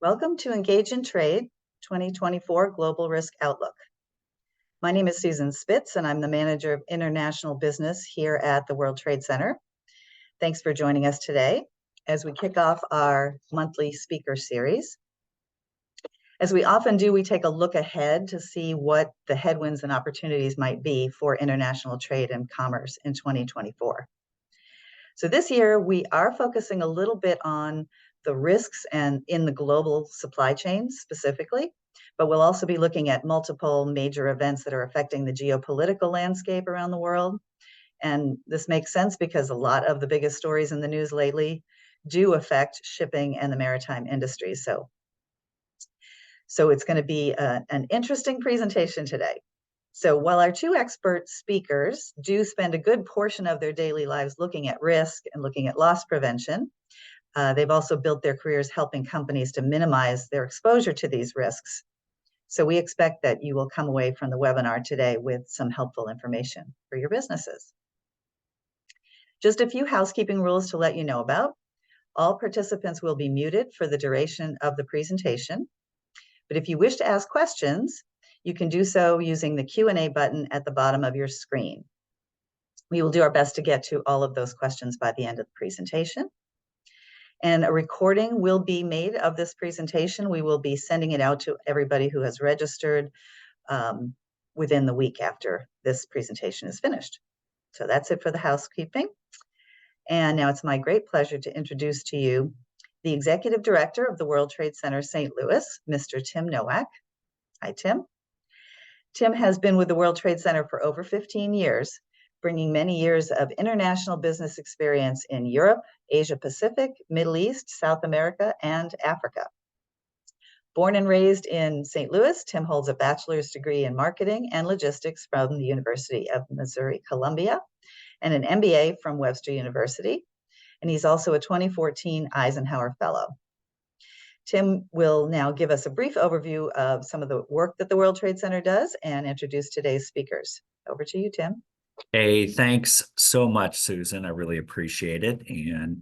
Welcome to Engage in Trade 2024 Global Risk Outlook. My name is Susan Spitz, and I'm the Manager of International Business here at the World Trade Center. Thanks for joining us today as we kick off our monthly speaker series. As we often do, we take a look ahead to see what the headwinds and opportunities might be for international trade and commerce in 2024. So this year, we are focusing a little bit on the risks and in the global supply chain specifically, but we'll also be looking at multiple major events that are affecting the geopolitical landscape around the world. And this makes sense because a lot of the biggest stories in the news lately do affect shipping and the maritime industry. So it's going to be an interesting presentation today. So while our two expert speakers do spend a good portion of their daily lives looking at risk and looking at loss prevention, they've also built their careers helping companies to minimize their exposure to these risks. So we expect that you will come away from the webinar today with some helpful information for your businesses. Just a few housekeeping rules to let you know about. All participants will be muted for the duration of the presentation. But if you wish to ask questions, you can do so using the Q&A button at the bottom of your screen. We will do our best to get to all of those questions by the end of the presentation. And a recording will be made of this presentation. We will be sending it out to everybody who has registered within the week after this presentation is finished. So that's it for the housekeeping. And now it's my great pleasure to introduce to you the Executive Director of the World Trade Center St. Louis, Mr. Tim Nowak. Hi, Tim. Tim has been with the World Trade Center for over 15 years, bringing many years of international business experience in Europe, Asia Pacific, Middle East, South America, and Africa. Born and raised in St. Louis, Tim holds a bachelor's degree in marketing and logistics from the University of Missouri, Columbia, and an MBA from Webster University. And he's also a 2014 Eisenhower Fellow. Tim will now give us a brief overview of some of the work that the World Trade Center does and introduce today's speakers. Over to you, Tim. Hey, thanks so much, Susan. I really appreciate it. And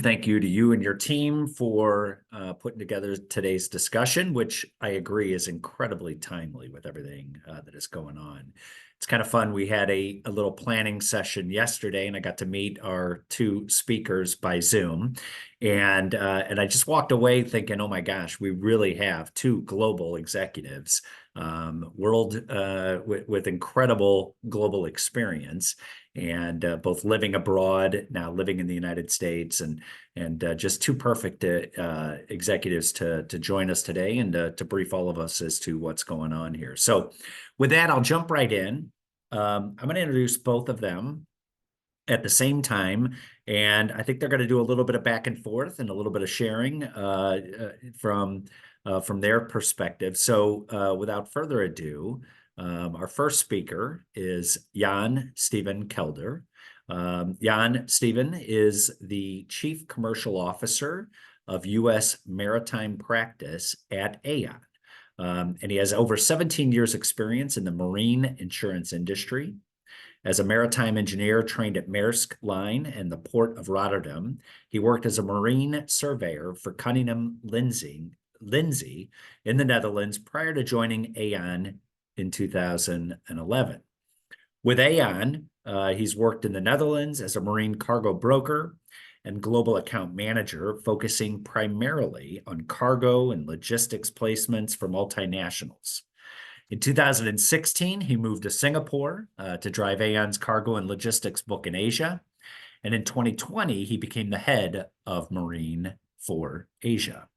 thank you to you and your team for putting together today's discussion, which I agree is incredibly timely with everything that is going on. It's kind of fun. We had a little planning session yesterday, and I got to meet our two speakers by Zoom. And I just walked away thinking, oh my gosh, we really have two global executives, with incredible global experience, and both living abroad, now living in the United States, and just two perfect executives to join us today and to brief all of us as to what's going on here. So with that, I'll jump right in. I'm going to introduce both of them at the same time, and I think they're going to do a little bit of back and forth and a little bit of sharing from their perspective. So without further ado, our first speaker is Jan Steven Kelder. Jan Steven is the Chief Commercial Officer of U.S. Maritime Practice at Aon. And he has over 17 years experience in the marine insurance industry. As a maritime engineer trained at Maersk Line and the Port of Rotterdam, he worked as a marine surveyor for Cunningham Lindsey in the Netherlands prior to joining Aon in 2011. With Aon, he's worked in the Netherlands as a marine cargo broker and global account manager, focusing primarily on cargo and logistics placements for multinationals. In 2016, he moved to Singapore to drive Aon's cargo and logistics book in Asia. And in 2020, he became the head of Marine for Asia.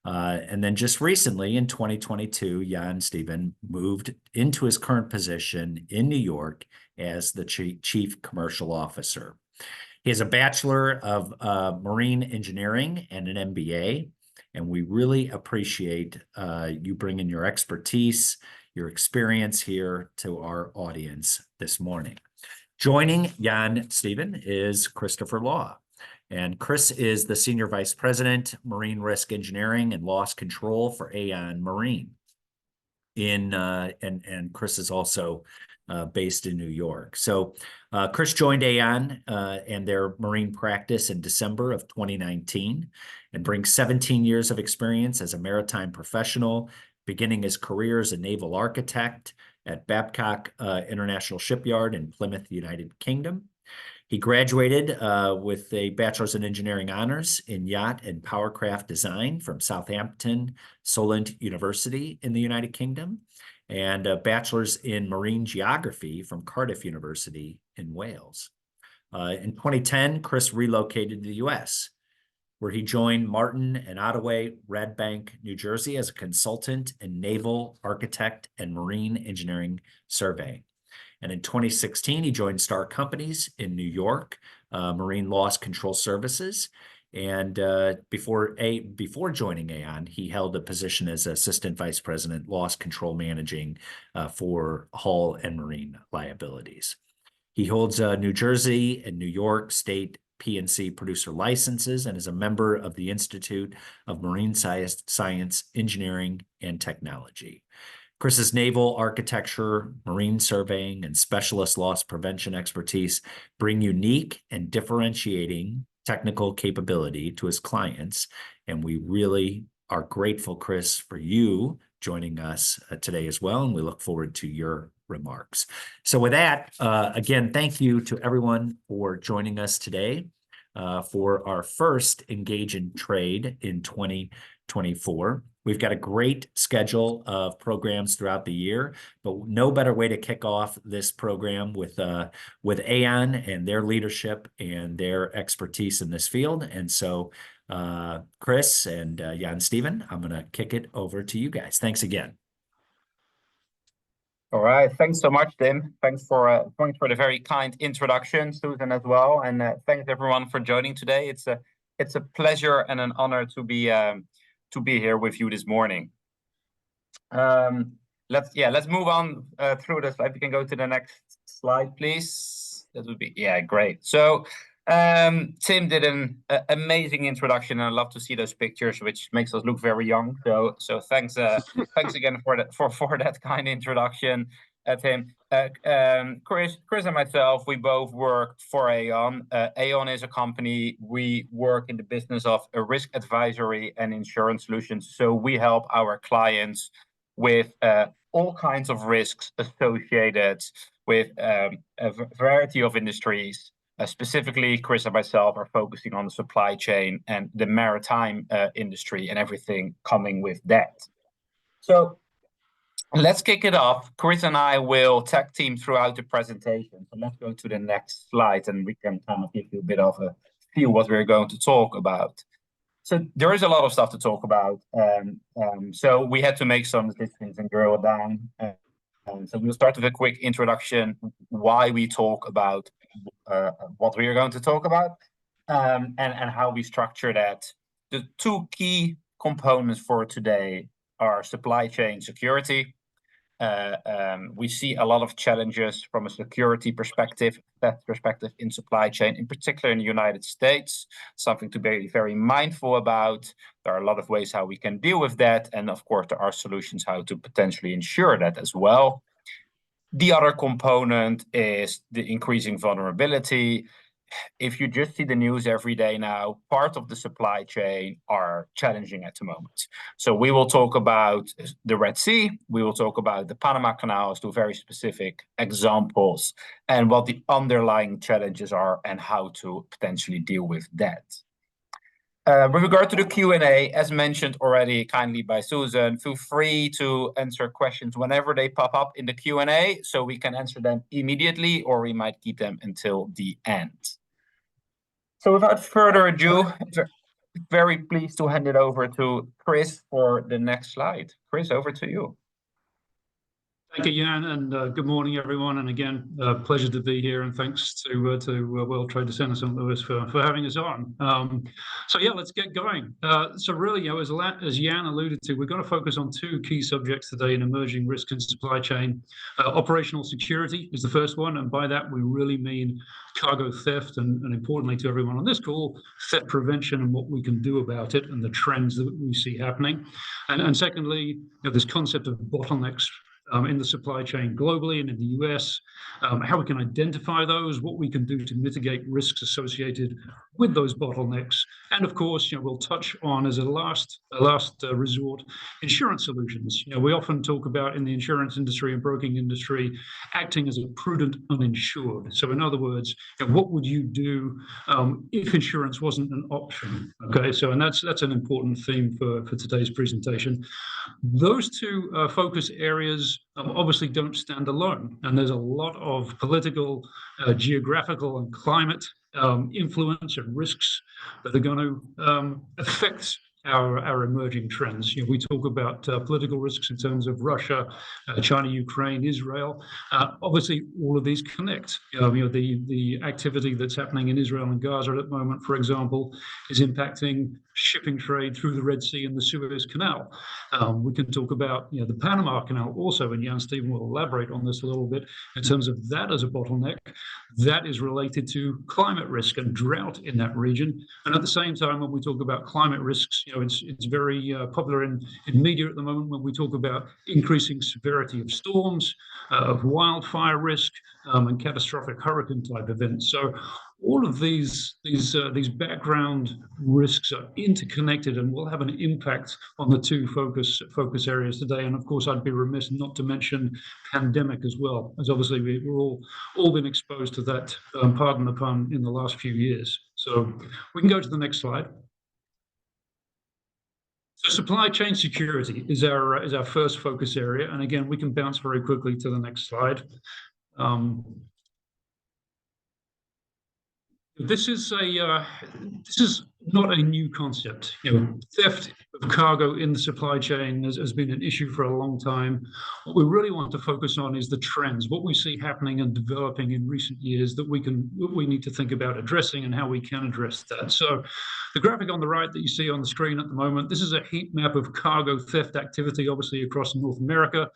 And then just recently, in 2022, Jan Steven moved into his current position in New York as the Chief Commercial Officer. He has a Bachelor of Marine Engineering and an MBA, and we really appreciate you bringing your expertise, your experience here to our audience this morning. Joining Jan Steven is Christopher Law. And Chris is the Senior Vice President, Marine Risk Engineering and Loss Control for Aon Marine. and Chris is also based in New York. So Chris joined Aon and their marine practice in December of 2019 and brings 17 years of experience as a maritime professional, beginning his career as a naval architect at Babcock International Shipyard in Plymouth, United Kingdom. He graduated with a bachelor's in engineering honors in yacht and powercraft design from Southampton Solent University in the United Kingdom, and a bachelor's in marine geography from Cardiff University in Wales. In 2010, Chris relocated to the US, where he joined Martin and Ottaway, Red Bank, New Jersey, as a consultant in naval architect and marine engineering surveying. And in 2016, he joined Star Companies in New York, Marine Loss Control Services. And before joining Aon, he held a position as Assistant Vice President, Loss Control Managing for hull and marine liabilities. He holds New Jersey and New York State P&C producer licenses and is a member of the Institute of Marine Science, Engineering, and Technology. Chris's naval architecture, marine surveying, and specialist loss prevention expertise bring unique and differentiating technical capability to his clients. And we really are grateful, Chris, for you joining us today as well. And we look forward to your remarks. So with that, again, thank you to everyone for joining us today for our first Engage in Trade in 2024. We've got a great schedule of programs throughout the year, but no better way to kick off this program with Aon and their leadership and their expertise in this field. And so, Chris and Jan Steven, I'm going to kick it over to you guys. Thanks again. All right, thanks so much, Tim. Thanks for the very kind introduction, Susan, as well, and thanks everyone for joining today. It's a pleasure and an honor to be here with you this morning. Let's move on through this. If you can go to the next slide, please. That would be great. So Tim did an amazing introduction, and I love to see those pictures, which makes us look very young. So thanks thanks again for that kind introduction, Tim. Chris and myself, we both work for Aon. Aon is a company. We work in the business of risk advisory and insurance solutions. So we help our clients with all kinds of risks associated with a variety of industries. Specifically, Chris and myself are focusing on the supply chain and the maritime industry and everything coming with that. So let's kick it off. Chris and I will tag team throughout the presentation. So let's go to the next slide and we can kind of give you a bit of a feel what we're going to talk about. So there is a lot of stuff to talk about. So we had to make some decisions and drill it down. So we'll start with a quick introduction, why we talk about what we are going to talk about, and how we structure that. The two key components for today are supply chain security. We see a lot of challenges from a security perspective, in supply chain, in particular in the United States, something to be very mindful about. There are a lot of ways how we can deal with that. And of course, there are solutions how to potentially ensure that as well. The other component is the increasing vulnerability. If you just see the news every day now, part of the supply chain are challenging at the moment. So we will talk about the Red Sea, we will talk about the Panama Canal as two very specific examples, and what the underlying challenges are and how to potentially deal with that. With regard to the Q&A, as mentioned already kindly by Susan, feel free to answer questions whenever they pop up in the Q&A, so we can answer them immediately, or we might keep them until the end. So without further ado, very pleased to hand it over to Chris for the next slide. Chris, over to you. Thank you, Jan, and good morning, everyone. And again, pleasure to be here, and thanks to World Trade Center St. Louis for having us on. So yeah, let's get going. So really, as Jan alluded to, we're going to focus on two key subjects today in emerging risk and supply chain. Operational security is the first one, and by that we really mean cargo theft, and importantly to everyone on this call, theft prevention and what we can do about it, and the trends that we see happening. And secondly, this concept of bottlenecks in the supply chain globally and in the US, how we can identify those, what we can do to mitigate risks associated with those bottlenecks, and of course, we'll touch on as a last resort insurance solutions. We often talk about in the insurance industry and broking industry acting as a prudent uninsured. So in other words, what would you do if insurance wasn't an option? Okay, so and that's an important theme for today's presentation. Those two focus areas obviously don't stand alone, and there's a lot of political, geographical, and climate influence and risks that are going to affect our emerging trends. We talk about political risks in terms of Russia, China, Ukraine, Israel. Obviously, all of these connect. The activity that's happening in Israel and Gaza at the moment, for example, is impacting shipping trade through the Red Sea and the Suez Canal. We can talk about the Panama Canal also, and Jan Steven will elaborate on this a little bit in terms of that as a bottleneck. That is related to climate risk and drought in that region. And at the same time, when we talk about climate risks, it's very popular in media at the moment when we talk about increasing severity of storms, of wildfire risk, and catastrophic hurricane type events. So all of these background risks are interconnected and will have an impact on the two focus areas today. And of course, I'd be remiss not to mention pandemic as well, as obviously we're all been exposed to that, pardon the pun, in the last few years. So we can go to the next slide. So supply chain security is our first focus area, and again, we can bounce very quickly to the next slide. This is not a new concept. Theft of cargo in the supply chain has been an issue for a long time. What we really want to focus on is the trends, what we see happening and developing in recent years that we need to think about addressing and how we can address that. So the graphic on the right that you see on the screen at the moment, this is a heat map of cargo theft activity, obviously across North America.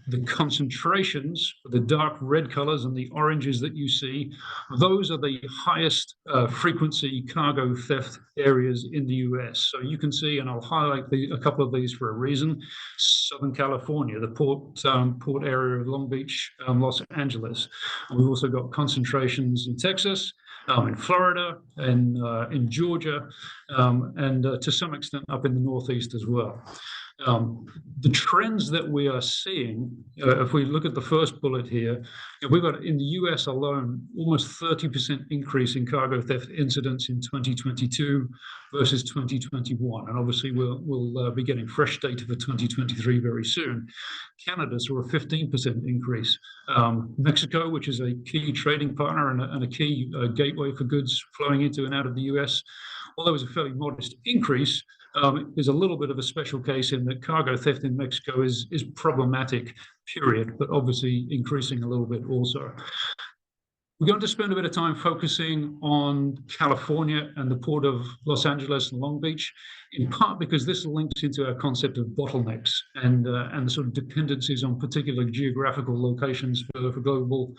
The concentrations, the dark red colors and the oranges that you see, those are the highest frequency cargo theft areas in the US. So you can see, and I'll highlight a couple of these for a reason. Southern California, the port area of Long Beach, Los Angeles. And we've also got concentrations in Texas, in Florida, and in Georgia, and to some extent up in the Northeast as well. The trends that we are seeing, if we look at the first bullet here, we've got in the US alone almost 30% increase in cargo theft incidents in 2022 versus 2021. And obviously we'll be getting fresh data for 2023 very soon. Canada saw a 15% increase. Mexico, which is a key trading partner and a key gateway for goods flowing into and out of the US, although it was a fairly modest increase, is a little bit of a special case in that cargo theft in Mexico is problematic, period, but obviously increasing a little bit also. We're going to spend a bit of time focusing on California and the port of Los Angeles and Long Beach, in part because this links into our concept of bottlenecks and the sort of dependencies on particular geographical locations for global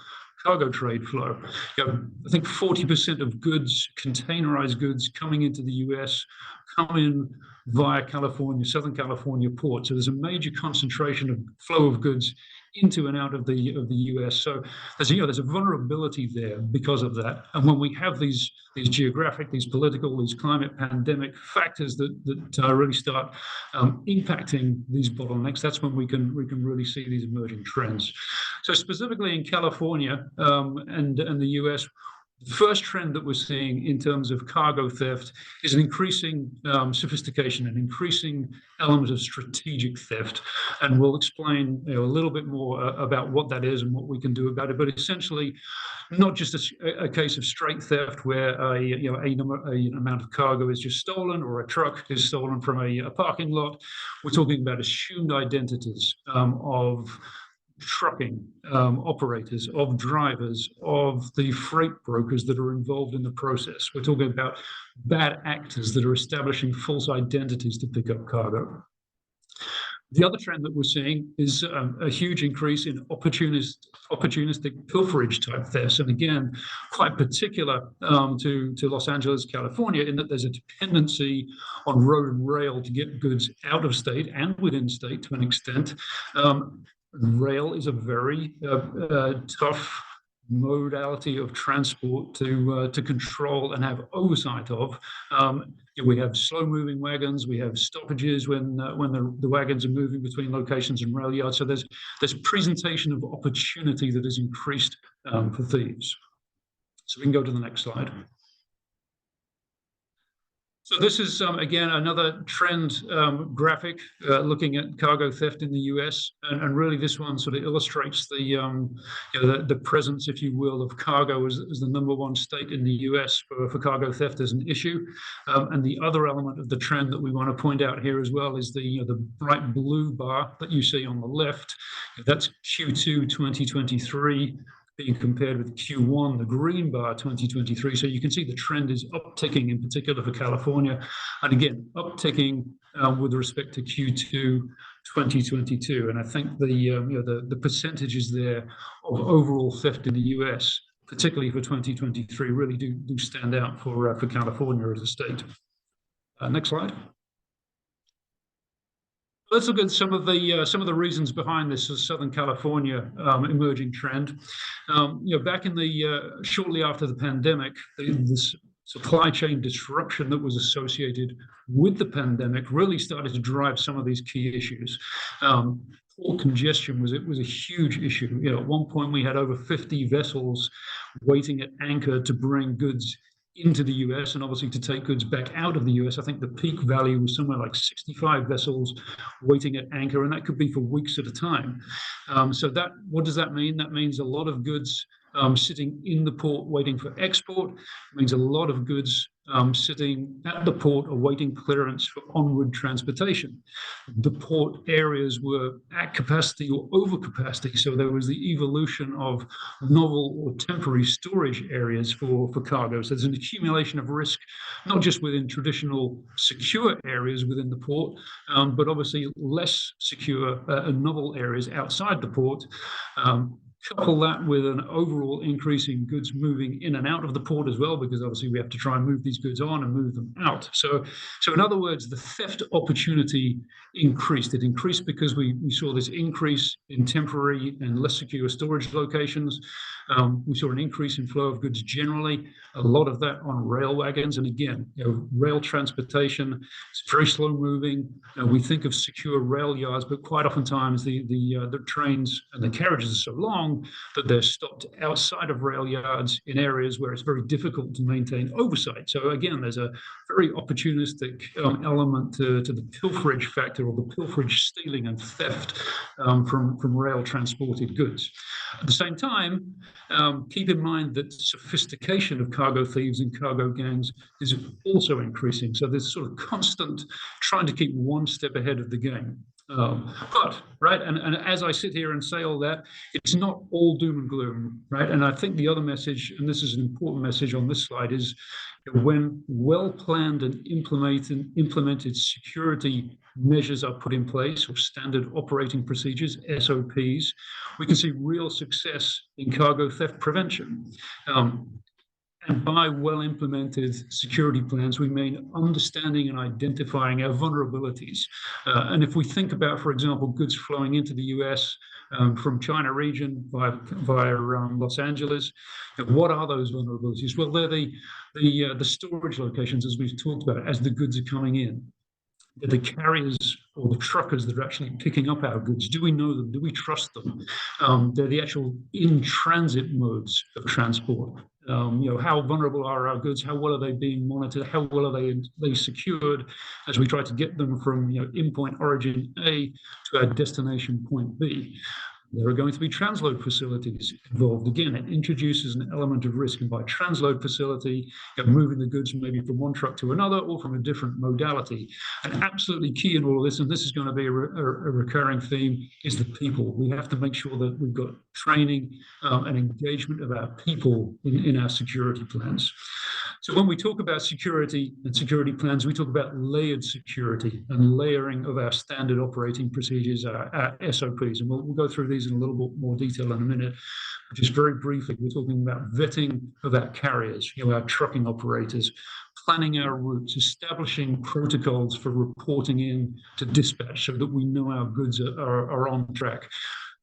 cargo trade flow. I think 40% of goods, containerized goods coming into the US, come in via California, Southern California ports. So there's a major concentration of flow of goods into and out of the US. So there's a vulnerability there because of that. And when we have these geographic, these political, these climate pandemic factors that really start impacting these bottlenecks, that's when we can really see these emerging trends. So specifically in California and the US, the first trend that we're seeing in terms of cargo theft is an increasing sophistication, an increasing element of strategic theft. And we'll explain a little bit more about what that is and what we can do about it. But essentially, not just a case of straight theft where an amount of cargo is just stolen or a truck is stolen from a parking lot. We're talking about assumed identities of trucking operators, of drivers, of the freight brokers that are involved in the process. We're talking about bad actors that are establishing false identities to pick up cargo. The other trend that we're seeing is a huge increase in opportunistic pilferage type thefts. And again, quite particular to Los Angeles, California, in that there's a dependency on road and rail to get goods out of state and within state to an extent. Rail is a very tough modality of transport to control and have oversight of. We have slow-moving wagons. We have stoppages when the wagons are moving between locations and rail yards. So there's presentation of opportunity that has increased for thieves. So we can go to the next slide. So this is, again, another trend graphic looking at cargo theft in the US. And really this one sort of illustrates the presence, if you will, of cargo as the #1 state in the US for cargo theft as an issue. And the other element of the trend that we want to point out here as well is the bright blue bar that you see on the left. That's Q2 2023. Being compared with Q1, the green bar 2023. So you can see the trend is upticking in particular for California. And again, upticking with respect to Q2 2022. And I think the percentages there of overall theft in the US, particularly for 2023, really do stand out for California as a state. Next slide. Let's look at some of the reasons behind this Southern California emerging trend. Back in shortly after the pandemic, this supply chain disruption that was associated with the pandemic really started to drive some of these key issues. Port congestion was a huge issue. At one point we had over 50 vessels waiting at anchor to bring goods into the US and obviously to take goods back out of the US. I think the peak value was somewhere like 65 vessels waiting at anchor, and that could be for weeks at a time. So what does that mean? That means a lot of goods sitting in the port waiting for export. It means a lot of goods sitting at the port awaiting clearance for onward transportation. The port areas were at capacity or over capacity, so there was the evolution of novel or temporary storage areas for cargo. So there's an accumulation of risk, not just within traditional secure areas within the port, but obviously less secure and novel areas outside the port. Couple that with an overall increase in goods moving in and out of the port as well, because obviously we have to try and move these goods on and move them out. So in other words, the theft opportunity increased. It increased because we saw this increase in temporary and less secure storage locations. We saw an increase in flow of goods generally, a lot of that on rail wagons. And again, rail transportation is very slow moving. We think of secure rail yards, but quite oftentimes the trains and the carriages are so long that they're stopped outside of rail yards in areas where it's very difficult to maintain oversight. So again, there's a very opportunistic element to the pilferage factor, or the pilferage, stealing and theft from rail transported goods. At the same time, keep in mind that sophistication of cargo thieves and cargo gangs is also increasing. So there's sort of constant trying to keep one step ahead of the game. And as I sit here and say all that, it's not all doom and gloom, right? And I think the other message, and this is an important message on this slide, is when well-planned and implemented security measures are put in place, or standard operating procedures, SOPs, we can see real success in cargo theft prevention. And by well-implemented security plans, we mean understanding and identifying our vulnerabilities. And if we think about, for example, goods flowing into the US from China region via Los Angeles, what are those vulnerabilities? Well, they're the storage locations, as we've talked about, as the goods are coming in. They're the carriers or the truckers that are actually picking up our goods. Do we know them? Do we trust them? They're the actual in-transit modes of transport. How vulnerable are our goods? How well are they being monitored? How well are they secured as we try to get them from in point origin A to our destination point B? There are going to be transload facilities involved. Again, it introduces an element of risk. And by transload facility, you're moving the goods maybe from one truck to another or from a different modality. And absolutely key in all of this, and this is going to be a recurring theme, is the people. We have to make sure that we've got training and engagement of our people in our security plans. So when we talk about security and security plans, we talk about layered security and layering of our standard operating procedures, our SOPs. And we'll go through these in a little bit more detail in a minute. Just very briefly, we're talking about vetting of our carriers, our trucking operators, planning our routes, establishing protocols for reporting in to dispatch so that we know our goods are on track.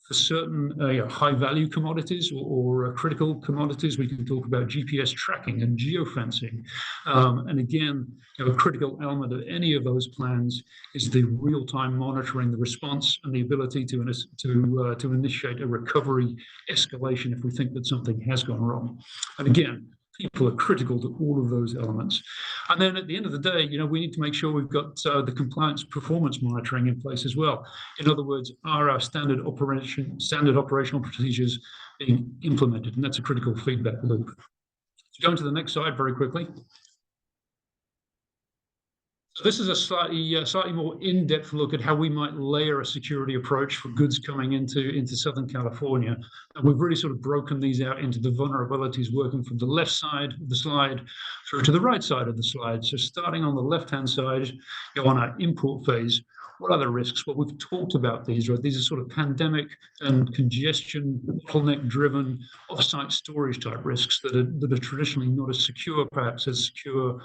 For certain high-value commodities or critical commodities, we can talk about GPS tracking and geofencing. And again, a critical element of any of those plans is the real-time monitoring, the response, and the ability to initiate a recovery escalation if we think that something has gone wrong. And again, people are critical to all of those elements. And then at the end of the day, we need to make sure we've got the compliance performance monitoring in place as well. In other words, are our standard operational procedures being implemented? And that's a critical feedback loop. So going to the next slide very quickly. So this is a slightly more in-depth look at how we might layer a security approach for goods coming into Southern California. And we've really sort of broken these out into the vulnerabilities working from the left side of the slide through to the right side of the slide. So starting on the left-hand side, on our import phase, what are the risks? Well, we've talked about these, right? These are sort of pandemic and congestion, bottleneck-driven, off-site storage type risks that are traditionally not as secure, perhaps as secure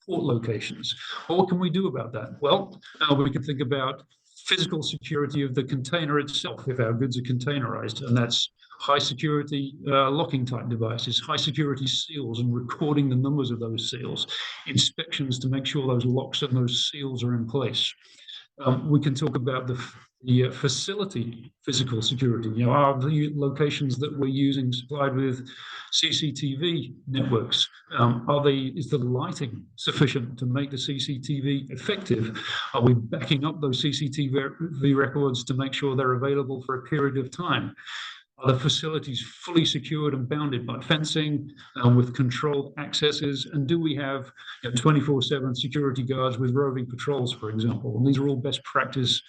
port locations. Well, what can we do about that? Well, we can think about physical security of the container itself if our goods are containerized, and that's high security locking type devices, high security seals and recording the numbers of those seals, inspections to make sure those locks and those seals are in place. We can talk about the facility physical security. Are the locations that we're using supplied with CCTV networks? Is the lighting sufficient to make the CCTV effective? Are we backing up those CCTV records to make sure they're available for a period of time? Are the facilities fully secured and bounded by fencing with controlled accesses? And do we have 24/7 security guards with roving patrols, for example? And these are all best practice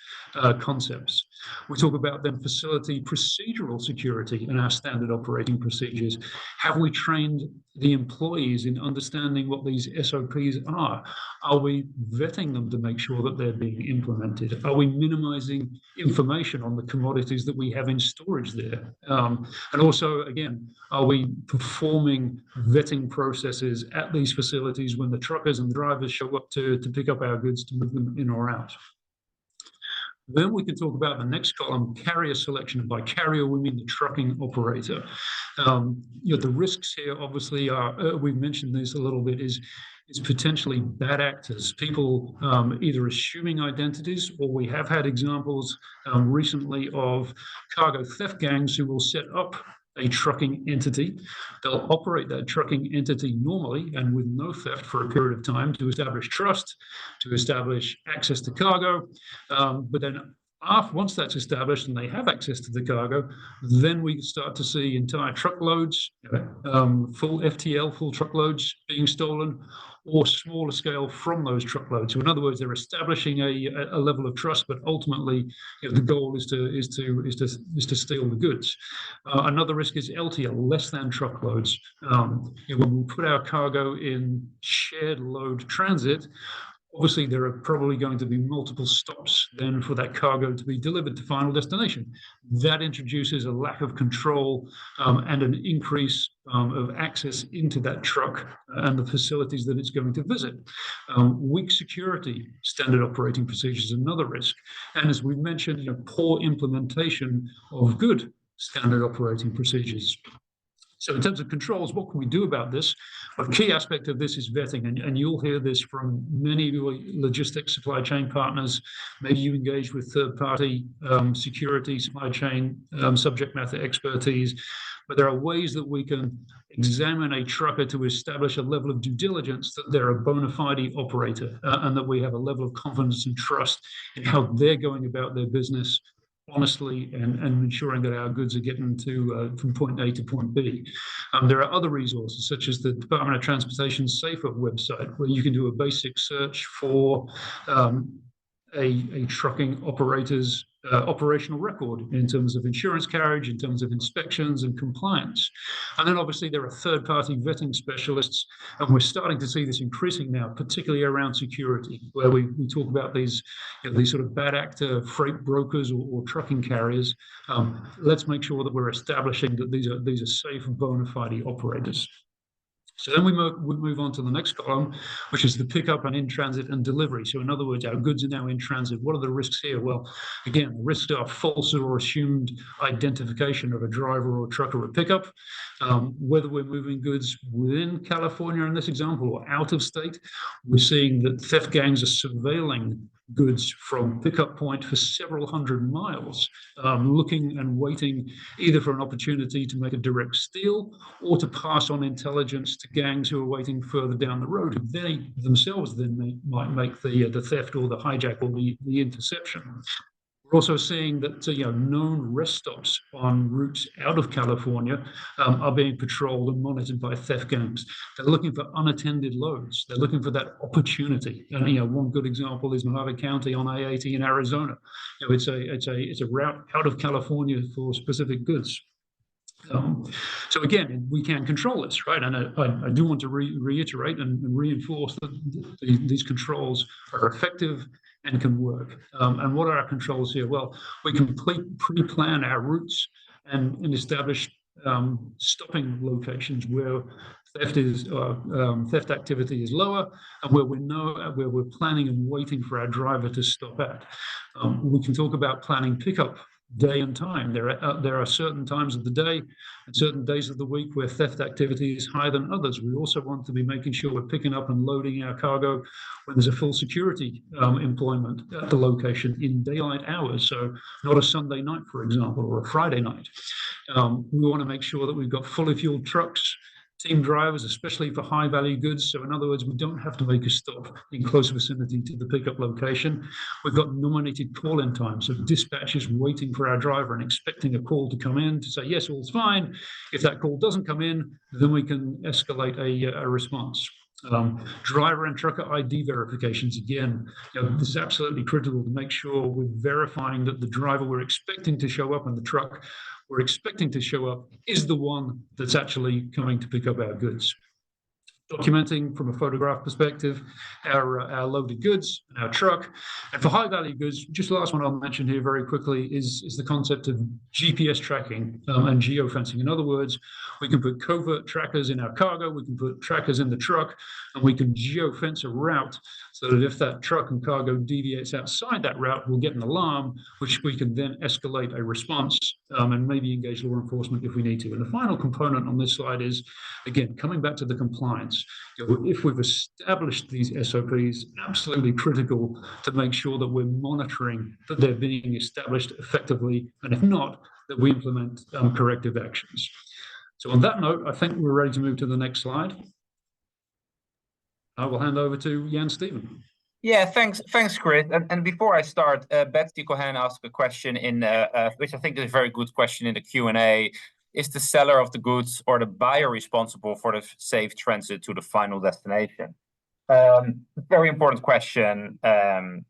concepts. We talk about then facility procedural security in our standard operating procedures. Have we trained the employees in understanding what these SOPs are? Are we vetting them to make sure that they're being implemented? Are we minimizing information on the commodities that we have in storage there? And also, again, are we performing vetting processes at these facilities when the truckers and drivers show up to pick up our goods to move them in or out? Then we can talk about the next column, carrier selection. And by carrier, we mean the trucking operator. The risks here, obviously, are, we've mentioned this a little bit, is potentially bad actors, people either assuming identities, or we have had examples recently of cargo theft gangs who will set up a trucking entity. They'll operate that trucking entity normally and with no theft for a period of time to establish trust, to establish access to cargo. But then once that's established and they have access to the cargo, then we start to see entire truckloads, full FTL, full truckloads being stolen, or smaller scale from those truckloads. So in other words, they're establishing a level of trust, but ultimately the goal is to steal the goods. Another risk is LTL, less than truckloads. When we put our cargo in shared load transit, obviously, there are probably going to be multiple stops then for that cargo to be delivered to final destination. That introduces a lack of control and an increase of access into that truck and the facilities that it's going to visit. Weak security standard operating procedures is another risk. And as we mentioned, poor implementation of good standard operating procedures. So in terms of controls, what can we do about this? A key aspect of this is vetting, and you'll hear this from many of your logistics supply chain partners. Maybe you engage with third-party security, supply chain subject matter expertise, but there are ways that we can examine a trucker to establish a level of due diligence that they're a bona fide operator and that we have a level of confidence and trust in how they're going about their business honestly and ensuring that our goods are getting to from point A to point B. There are other resources such as the Department of Transportation Safer website, where you can do a basic search for a trucking operator's operational record in terms of insurance carriage, in terms of inspections and compliance. And then obviously there are third-party vetting specialists, and we're starting to see this increasing now, particularly around security, where we talk about these sort of bad actor freight brokers or trucking carriers. Let's make sure that we're establishing that these are safe, bona fide operators. So then we move on to the next column, which is the pickup and in transit and delivery. So in other words, our goods are now in transit. What are the risks here? Well, again, the risks are false or assumed identification of a driver or trucker at pickup. Whether we're moving goods within California in this example or out of state, we're seeing that theft gangs are surveilling goods from pickup point for several hundred miles, looking and waiting either for an opportunity to make a direct steal or to pass on intelligence to gangs who are waiting further down the road. They themselves then might make the theft or the hijack or the interception. We're also seeing that known rest stops on routes out of California are being patrolled and monitored by theft gangs. They're looking for unattended loads. They're looking for that opportunity. And one good example is Mojave County on I-80 in Arizona. It's a route out of California for specific goods. So again, we can control this, right? And I do want to reiterate and reinforce that these controls are effective and can work. And what are our controls here? Well, we can pre-plan our routes and establish stopping locations where theft activity is lower, and where we're planning and waiting for our driver to stop at. We can talk about planning pickup day and time. There are certain times of the day and certain days of the week where theft activity is higher than others. We also want to be making sure we're picking up and loading our cargo when there's a full security employment at the location in daylight hours, so not a Sunday night, for example, or a Friday night. We want to make sure that we've got fully fueled trucks, team drivers, especially for high value goods. So in other words, we don't have to make a stop in close vicinity to the pickup location. We've got nominated call-in time. So dispatchers waiting for our driver and expecting a call to come in to say, yes, all's fine. If that call doesn't come in, then we can escalate a response. Driver and trucker ID verifications. Again, this is absolutely critical to make sure we're verifying that the driver we're expecting to show up in the truck we're expecting to show up is the one that's actually coming to pick up our goods. Documenting from a photograph perspective our loaded goods and our truck. And for high value goods, just the last one I'll mention here very quickly is the concept of GPS tracking and geofencing. In other words, we can put covert trackers in our cargo, we can put trackers in the truck, and we can geofence a route so that if that truck and cargo deviates outside that route, we'll get an alarm, which we can then escalate a response and maybe engage law enforcement if we need to. And the final component on this slide is, again, coming back to the compliance. If we've established these SOPs, absolutely critical to make sure that we're monitoring that they're being established effectively, and if not, that we implement corrective actions. So on that note, I think we're ready to move to the next slide. I will hand over to Jan Steven. Yeah, thanks, Chris. And before I start, Betsy Cohen asked a question which I think is a very good question in the Q&A. Is the seller of the goods or the buyer responsible for the safe transit to the final destination? Very important question. And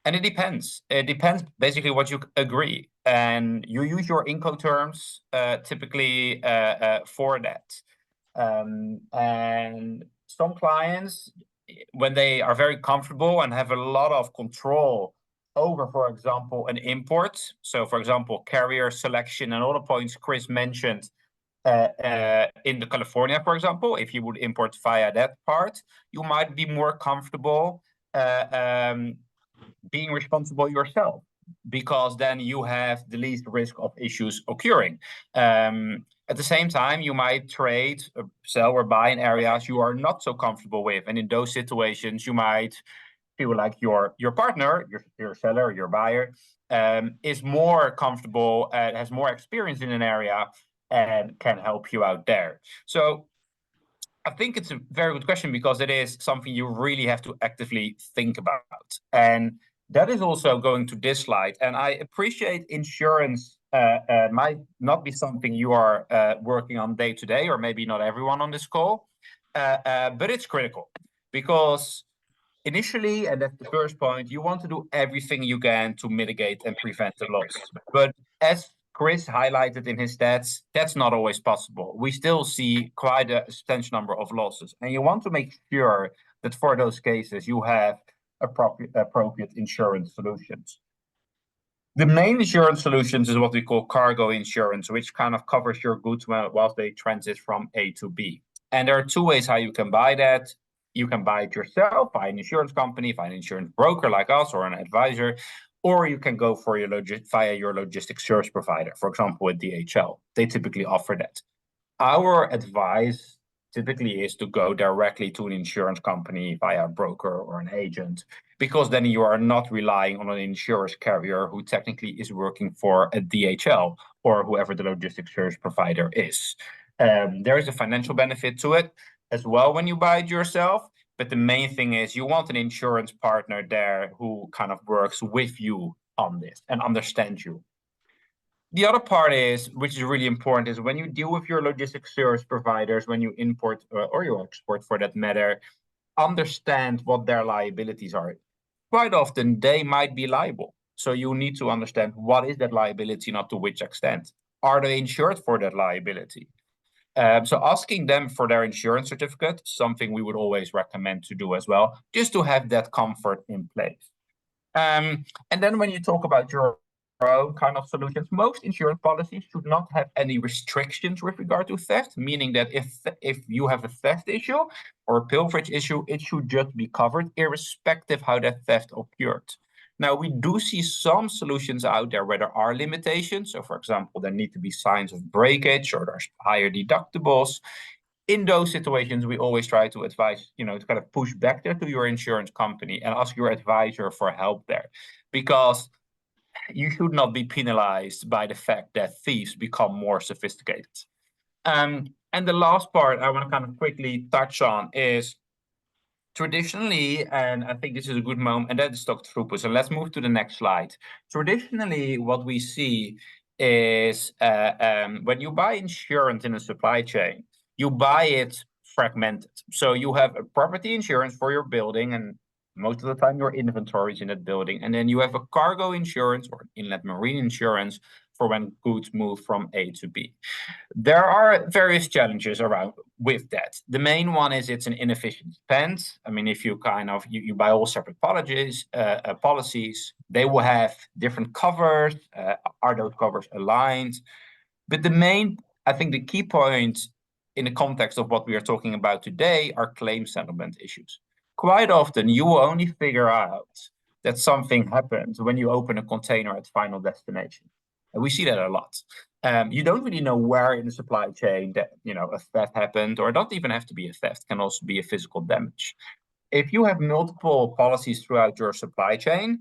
it depends. It depends basically what you agree. And you use your Incoterms typically for that. And some clients, when they are very comfortable and have a lot of control over, for example, an import. So, for example, carrier selection and all the points Chris mentioned in the California, for example, if you would import via that part, you might be more comfortable being responsible yourself, because then you have the least risk of issues occurring. At the same time, you might trade, sell or buy in areas you are not so comfortable with. And in those situations, you might feel like your partner, your seller, your buyer, is more comfortable and has more experience in an area and can help you out there. So I think it's a very good question, because it is something you really have to actively think about. And that is also going to this slide. And I appreciate insurance might not be something you are working on day to day, or maybe not everyone on this call, but it's critical because initially, and that's the first point, you want to do everything you can to mitigate and prevent the loss. But as Chris highlighted in his stats, that's not always possible. We still see quite a substantial number of losses. And you want to make sure that for those cases, you have appropriate insurance solutions. The main insurance solutions is what we call cargo insurance, which kind of covers your goods whilst they transit from A to B. And there are two ways how you can buy that. You can buy it yourself, buy an insurance company, find an insurance broker like us or an advisor, or you can go for via your logistics service provider, for example, with DHL. They typically offer that. Our advice typically is to go directly to an insurance company via a broker or an agent, because then you are not relying on an insurance carrier who technically is working for a DHL or whoever the logistics service provider is. There is a financial benefit to it as well when you buy it yourself, but the main thing is you want an insurance partner there who kind of works with you on this and understands you. The other part is, which is really important, is when you deal with your logistics service providers, when you import or you export for that matter, understand what their liabilities are. Quite often they might be liable. So you need to understand what is that liability, not to which extent. Are they insured for that liability? So asking them for their insurance certificate, something we would always recommend to do as well, just to have that comfort in place. And then when you talk about your own kind of solutions, most insurance policies should not have any restrictions with regard to theft, meaning that if you have a theft issue or a pilferage issue, it should just be covered irrespective how that theft occurred. Now, we do see some solutions out there where there are limitations. So, for example, there need to be signs of breakage or there's higher deductibles. In those situations, we always try to advise, to kind of push back there to your insurance company and ask your advisor for help there, because you should not be penalized by the fact that thieves become more sophisticated. And the last part I want to kind of quickly touch on is traditionally, and I think this is a good moment, and that is stock throughput. So let's move to the next slide. Traditionally, what we see is when you buy insurance in a supply chain, you buy it fragmented. So you have a property insurance for your building, and most of the time your inventory is in that building. And then you have a cargo insurance or inlet marine insurance for when goods move from A to B. There are various challenges around with that. The main one is it's an inefficient spend. I mean, if you you buy all separate policies, they will have different covers. Are those covers aligned? But I think the key point in the context of what we are talking about today are claim settlement issues. Quite often, you will only figure out that something happened when you open a container at final destination. And we see that a lot. You don't really know where in the supply chain that a theft happened, or it doesn't even have to be a theft, it can also be a physical damage. If you have multiple policies throughout your supply chain,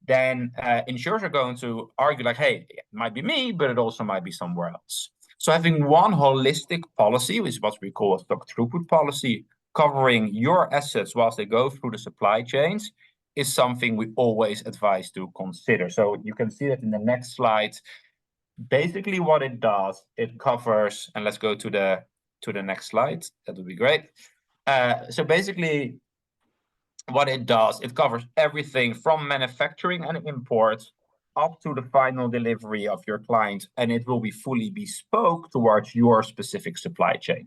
then insurers are going to argue like, hey, it might be me, but it also might be somewhere else. So having one holistic policy, which is what we call a stock throughput policy, covering your assets whilst they go through the supply chains, is something we always advise to consider. So you can see that in the next slide. Basically what it does, it covers, and let's go to the next slide, that would be great. So basically what it does, it covers everything from manufacturing and import up to the final delivery of your client, and it will be fully bespoke towards your specific supply chain.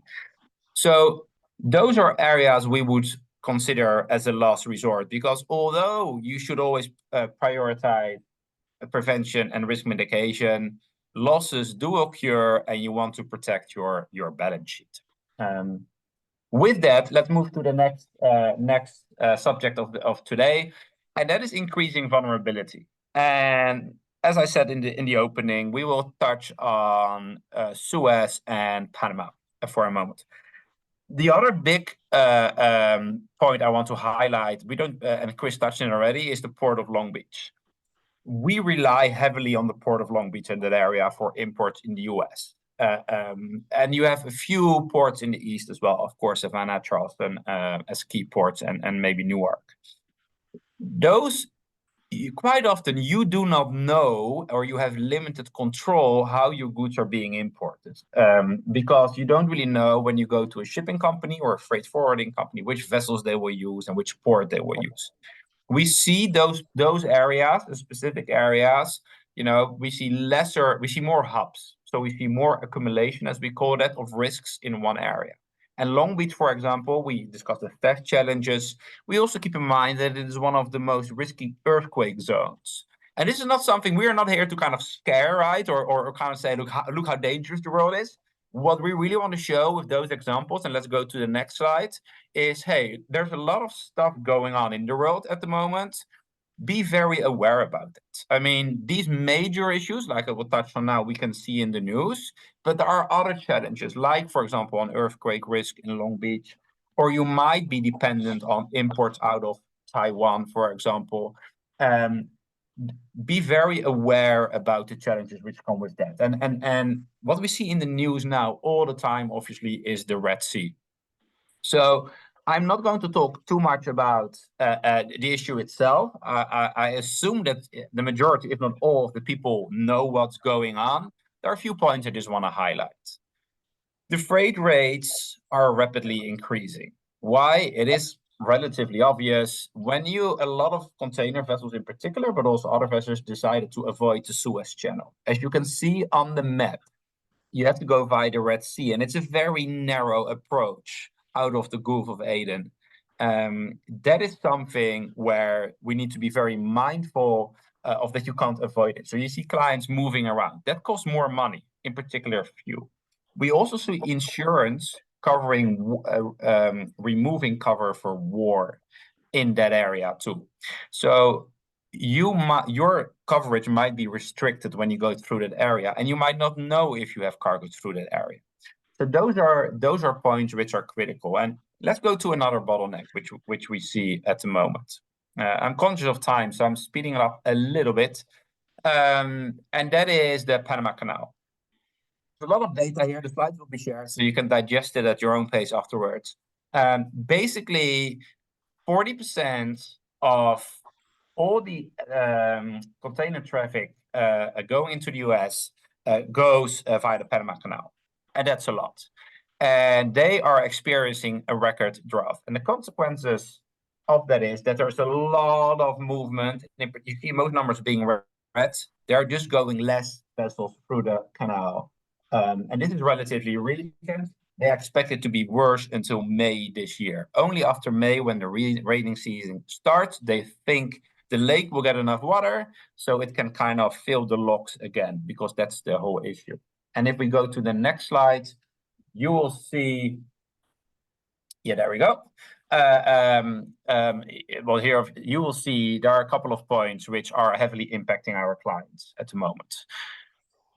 So those are areas we would consider as a last resort, because although you should always prioritize prevention and risk mitigation, losses do occur and you want to protect your balance sheet. With that, let's move to the next subject of today, and that is increasing vulnerability. And as I said in the opening, we will touch on Suez and Panama for a moment. The other big point I want to highlight, and Chris touched on it already, is the Port of Long Beach. We rely heavily on the Port of Long Beach and that area for imports in the US. And you have a few ports in the east as well, of course, Savannah, Charleston as key ports, and maybe Newark. Those quite often you do not know, or you have limited control how your goods are being imported, because you don't really know when you go to a shipping company or a freight forwarding company which vessels they will use and which port they will use. We see those areas, the specific areas, we see more hubs. So we see more accumulation, as we call that, of risks in one area. And Long Beach, for example, we discussed the theft challenges. We also keep in mind that it is one of the most risky earthquake zones. And this is not something, we are not here to kind of scare, right? Or kind of say, look how dangerous the world is. What we really want to show with those examples, and let's go to the next slide, is, hey, there's a lot of stuff going on in the world at the moment. Be very aware about it. I mean, these major issues, like I will touch on now, we can see in the news, but there are other challenges, like, for example, an earthquake risk in Long Beach, or you might be dependent on imports out of Taiwan, for example. Be very aware about the challenges which come with that. And what we see in the news now all the time, obviously, is the Red Sea. So I'm not going to talk too much about the issue itself. I assume that the majority, if not all, of the people know what's going on. There are a few points I just want to highlight. The freight rates are rapidly increasing. Why? It is relatively obvious. When a lot of container vessels in particular, but also other vessels, decided to avoid the Suez Channel. As you can see on the map, you have to go via the Red Sea, and it's a very narrow approach out of the Gulf of Aden. That is something where we need to be very mindful of, that you can't avoid it. So you see clients moving around. That costs more money, in particular fuel. We also see insurance covering, removing cover for war in that area too. So your coverage might be restricted when you go through that area, and you might not know if you have cargo through that area. So those are points which are critical. And let's go to another bottleneck which we see at the moment. I'm conscious of time, so I'm speeding it up a little bit, and that is the Panama Canal. There's a lot of data here. The slides will be shared, so you can digest it at your own pace afterwards. Basically, 40% of all the container traffic going into the US goes via the Panama Canal. And that's a lot. And they are experiencing a record drought. And the consequences of that is that there's a lot of movement. You see most numbers being red. They're just going less vessels through the canal. And this is relatively recent. They expect it to be worse until May this year. Only after May, when the rainy season starts, they think the lake will get enough water so it can kind of fill the locks again, because that's the whole issue. And if we go to the next slide, you will see, yeah, there we go. Well, here you will see there are a couple of points which are heavily impacting our clients at the moment.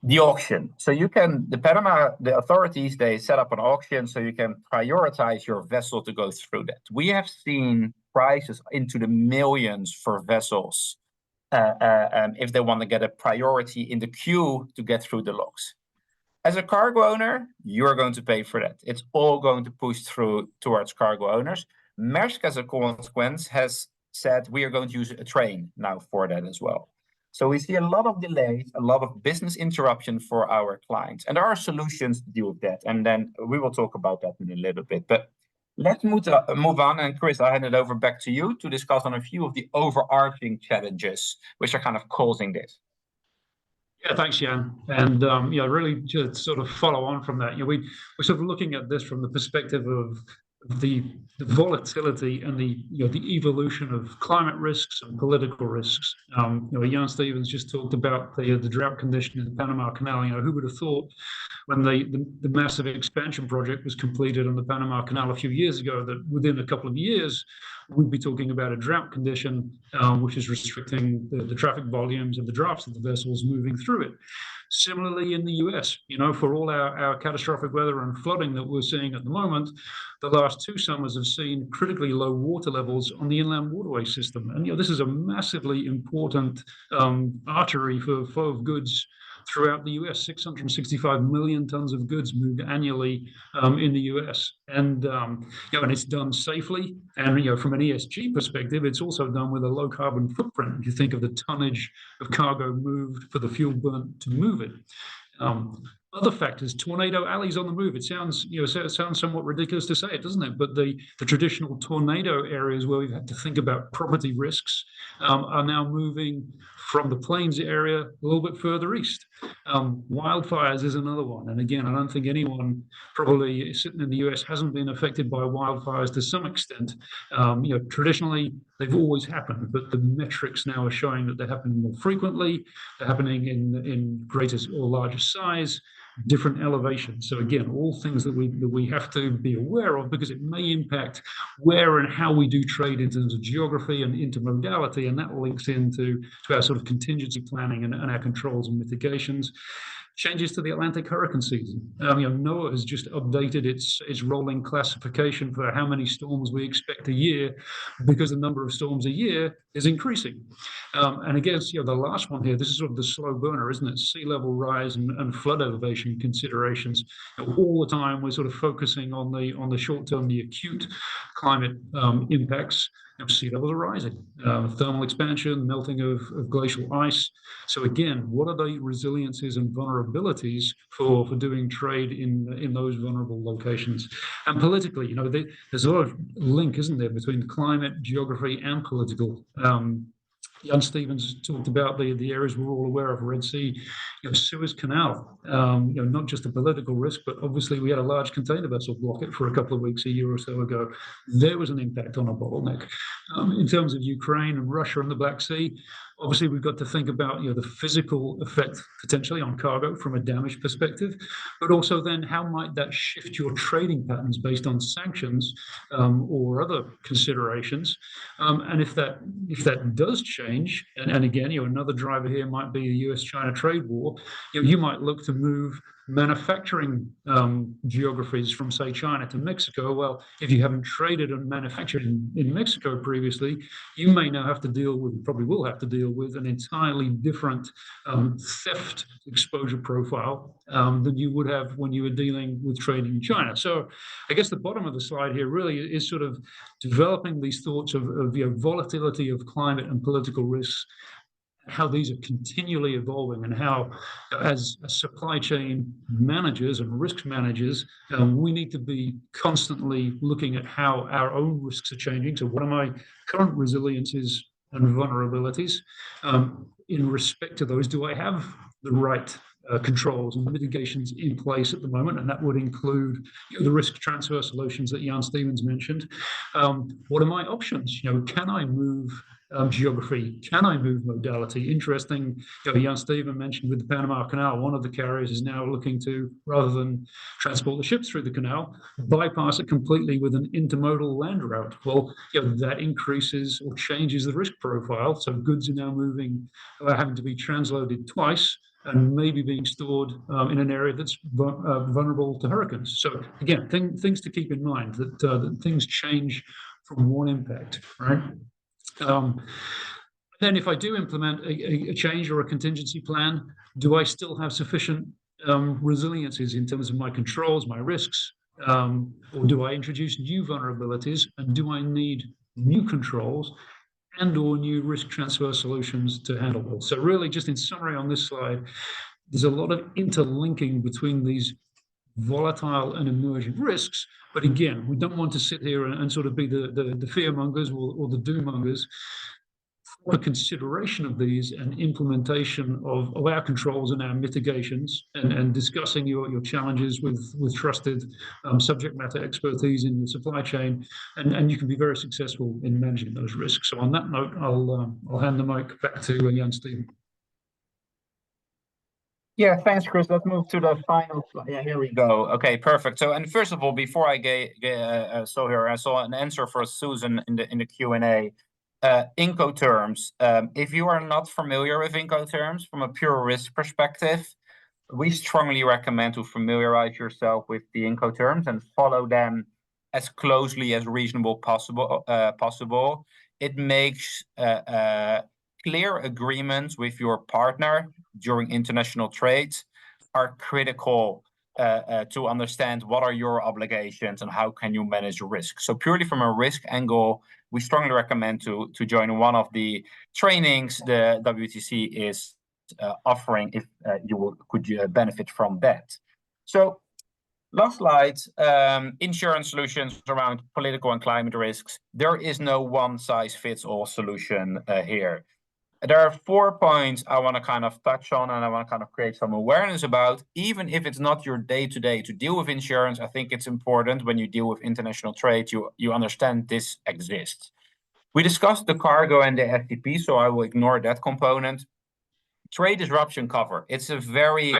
The auction. So the authorities, they set up an auction so you can prioritize your vessel to go through that. We have seen prices into the millions for vessels if they want to get a priority in the queue to get through the locks. As a cargo owner, you're going to pay for that. It's all going to push through towards cargo owners. Maersk, as a consequence, has said we are going to use a train now for that as well. So we see a lot of delays, a lot of business interruption for our clients. And there are solutions to deal with that. And then we will talk about that in a little bit. But let's move on. And Chris, I hand it over back to you to discuss on a few of the overarching challenges which are kind of causing this. Yeah, thanks, Jan. And really to sort of follow on from that, we're sort of looking at this from the perspective of the volatility and the evolution of climate risks and political risks. Jan Stevens just talked about the drought condition in the Panama Canal. Who would have thought when the massive expansion project was completed on the Panama Canal a few years ago that within a couple of years we'd be talking about a drought condition, which is restricting the traffic volumes and the drafts of the vessels moving through it. Similarly, in the US, for all our catastrophic weather and flooding that we're seeing at the moment, the last 2 summers have seen critically low water levels on the inland waterway system. And this is a massively important artery for flow of goods throughout the US. 665 million tons of goods moved annually in the US, and and it's done safely. And from an ESG perspective, it's also done with a low carbon footprint. If you think of the tonnage of cargo moved for the fuel burnt to move it. Other factors, tornado alleys on the move. It sounds, it sounds somewhat ridiculous to say it, doesn't it? But the traditional tornado areas where we've had to think about property risks are now moving from the plains area a little bit further east. Wildfires is another one. And again, I don't think anyone probably sitting in the US hasn't been affected by wildfires to some extent. Traditionally, they've always happened, but the metrics now are showing that they're happening more frequently. They're happening in greater or larger size, different elevations. So again, all things that we have to be aware of, because it may impact where and how we do trade in terms of geography and intermodality, and that links into our sort of contingency planning and our controls and mitigations. Changes to the Atlantic hurricane season. NOAA has just updated its rolling classification for how many storms we expect a year, because the number of storms a year is increasing. And again, the last one here, this is sort of the slow burner, isn't it? Sea level rise and flood elevation considerations. All the time we're sort of focusing on the short term, the acute climate impacts. Sea levels are rising, thermal expansion, melting of glacial ice. So again, what are the resiliences and vulnerabilities for doing trade in those vulnerable locations? And politically, there's a lot of link, isn't there, between climate, geography, and political. Jan Stevens talked about the areas we're all aware of, Red Sea, Suez Canal, not just a political risk, but obviously we had a large container vessel block it for a couple of weeks, a year or so ago. There was an impact on a bottleneck. In terms of Ukraine and Russia and the Black Sea, obviously we've got to think about the physical effect potentially on cargo from a damage perspective, but also then how might that shift your trading patterns based on sanctions or other considerations. And if that does change, and again, another driver here might be a US-China trade war, you might look to move manufacturing geographies from, say, China to Mexico. Well, if you haven't traded and manufactured in Mexico previously, you may now have to deal with, probably will have to deal with, an entirely different theft exposure profile than you would have when you were dealing with trading in China. So I guess the bottom of the slide here really is sort of developing these thoughts of volatility of climate and political risks, how these are continually evolving, and how, as supply chain managers and risk managers, we need to be constantly looking at how our own risks are changing. So what are my current resiliences and vulnerabilities? In respect to those, do I have the right controls and mitigations in place at the moment? And that would include the risk transfer solutions that Jan Stevens mentioned. What are my options? Can I move geography? Can I move modality? Interesting, Jan Steven mentioned with the Panama Canal, one of the carriers is now looking to, rather than transport the ships through the canal, bypass it completely with an intermodal land route. Well, that increases or changes the risk profile. So goods are now having to be transloaded twice, and maybe being stored in an area that's vulnerable to hurricanes. So again, things to keep in mind, that things change from one impact, right? Then if I do implement a change or a contingency plan, do I still have sufficient resiliencies in terms of my controls, my risks, or do I introduce new vulnerabilities, and do I need new controls and or new risk transfer solutions to handle those? So really, just in summary on this slide, there's a lot of interlinking between these volatile and emerging risks. But again, we don't want to sit here and sort of be the fear mongers or the doom mongers. For consideration of these and implementation of our controls and our mitigations, and discussing your challenges with trusted subject matter expertise in your supply chain, and you can be very successful in managing those risks. So on that note, I'll hand the mic back to Jan Steven. Yeah, thanks, Chris. Let's move to the final slide. Yeah, here we go. Okay, perfect. So, and first of all, before I I saw an answer for Susan in the Q&A. Incoterms. If you are not familiar with Incoterms from a pure risk perspective, we strongly recommend to familiarize yourself with the Incoterms and follow them as closely as reasonable possible. It makes clear agreements with your partner during international trades are critical to understand what are your obligations and how can you manage risk. So purely from a risk angle, we strongly recommend to join one of the trainings the WTC is offering if could benefit from that. So last slide, insurance solutions around political and climate risks. There is no one-size-fits-all solution here. There are 4 points I want to kind of touch on and I want to kind of create some awareness about. Even if it's not your day-to-day to deal with insurance, I think it's important when you deal with international trade, you understand this exists. We discussed the cargo and the FTP, so I will ignore that component. Trade disruption cover. It's a very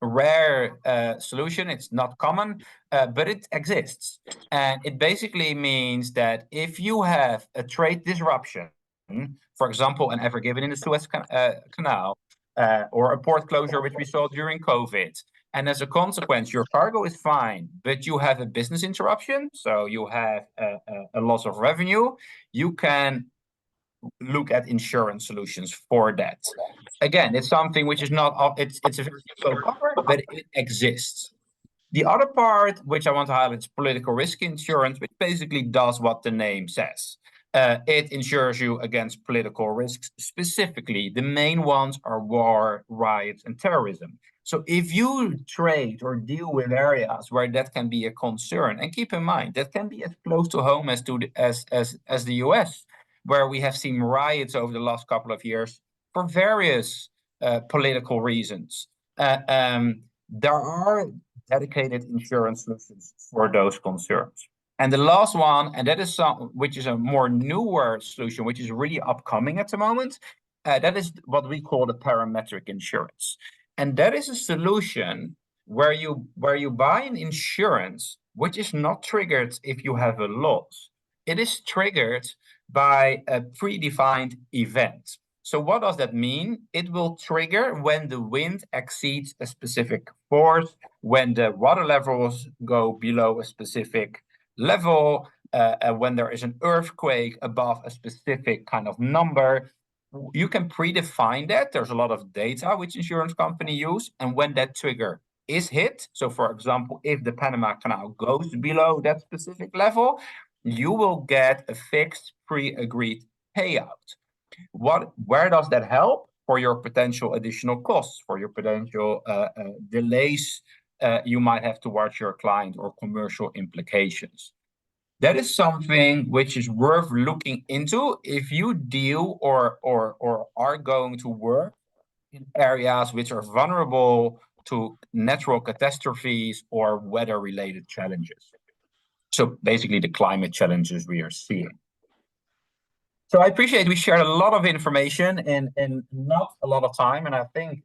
rare solution. It's not common, but it exists. And it basically means that if you have a trade disruption, for example, an ever given in the Suez Canal, or a port closure, which we saw during COVID, and as a consequence, your cargo is fine, but you have a business interruption, so you have a loss of revenue, you can look at insurance solutions for that. Again, it's something which is not, it's a very low cover, but it exists. The other part, which I want to highlight, is political risk insurance, which basically does what the name says. It insures you against political risks. Specifically, the main ones are war, riots, and terrorism. So if you trade or deal with areas where that can be a concern, and keep in mind, that can be as close to home as the US, where we have seen riots over the last couple of years for various political reasons. There are dedicated insurance solutions for those concerns. And the last one, and that is which is a more newer solution, which is really upcoming at the moment, that is what we call the parametric insurance. And that is a solution where you buy an insurance which is not triggered if you have a loss. It is triggered by a predefined event. So what does that mean? It will trigger when the wind exceeds a specific force, when the water levels go below a specific level, when there is an earthquake above a specific kind of number. You can predefine that. There's a lot of data which insurance companies use. And when that trigger is hit, so for example, if the Panama Canal goes below that specific level, you will get a fixed pre-agreed payout. Where does that help? For your potential additional costs, for your potential delays you might have towards your client or commercial implications. That is something which is worth looking into if you deal or are going to work in areas which are vulnerable to natural catastrophes or weather-related challenges. So basically the climate challenges we are seeing. So I appreciate we shared a lot of information in not a lot of time, and I think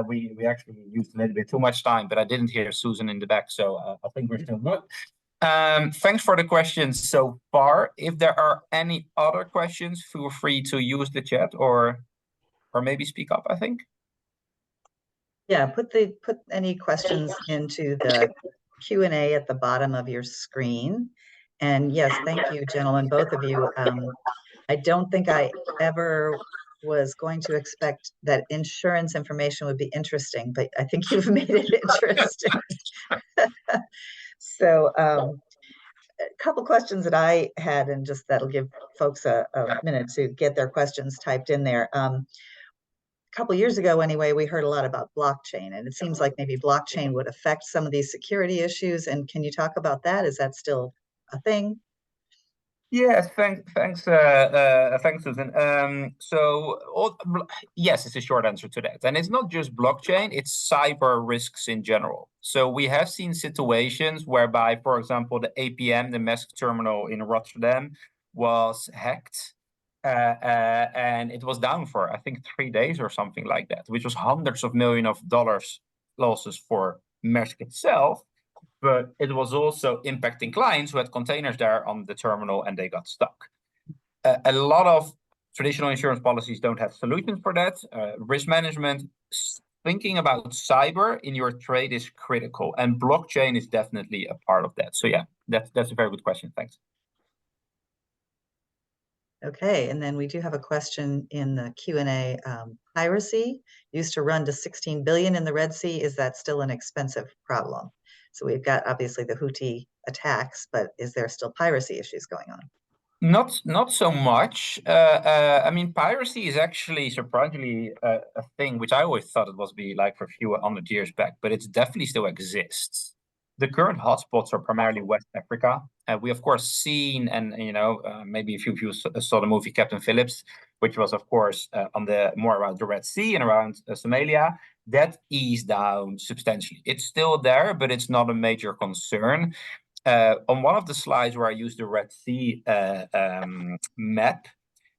we actually used a little bit too much time, but I didn't hear Susan in the back, so I think we're still good. Thanks for the questions so far. If there are any other questions, feel free to use the chat or maybe speak up, I think. Yeah, put any questions into the Q&A at the bottom of your screen. And yes, thank you, gentlemen, both of you. I don't think I ever was going to expect that insurance information would be interesting, but I think you've made it interesting. So a couple questions that I had, and just that'll give folks a minute to get their questions typed in there. A couple years ago, anyway, we heard a lot about blockchain, and it seems like maybe blockchain would affect some of these security issues. And can you talk about that? Is that still a thing? Yes, thanks, Susan. Yes, it's a short answer to that. And it's not just blockchain, it's cyber risks in general. So we have seen situations whereby, for example, the APM, the Maersk terminal in Rotterdam, was hacked. And it was down for, I think, 3 days or something like that, which was hundreds of millions of dollars losses for Maersk itself. But it was also impacting clients who had containers there on the terminal and they got stuck. A lot of traditional insurance policies don't have solutions for that. Risk management, thinking about cyber in your trade is critical, and blockchain is definitely a part of that. So yeah, that's a very good question. Thanks. Okay, and then we do have a question in the Q&A. Piracy used to run to 16 billion in the Red Sea. Is that still an expensive problem? So we've got obviously the Houthi attacks, but is there still piracy issues going on? Not so much. I mean, piracy is actually surprisingly a thing which I always thought it was be like for a few 100 years back, but it's definitely still exists. The current hotspots are primarily West Africa. We of course seen, and maybe a few of you saw the movie Captain Phillips, which was of course on the more around the Red Sea and around Somalia. That eased down substantially. It's still there, but it's not a major concern. On one of the slides where I used the Red Sea map,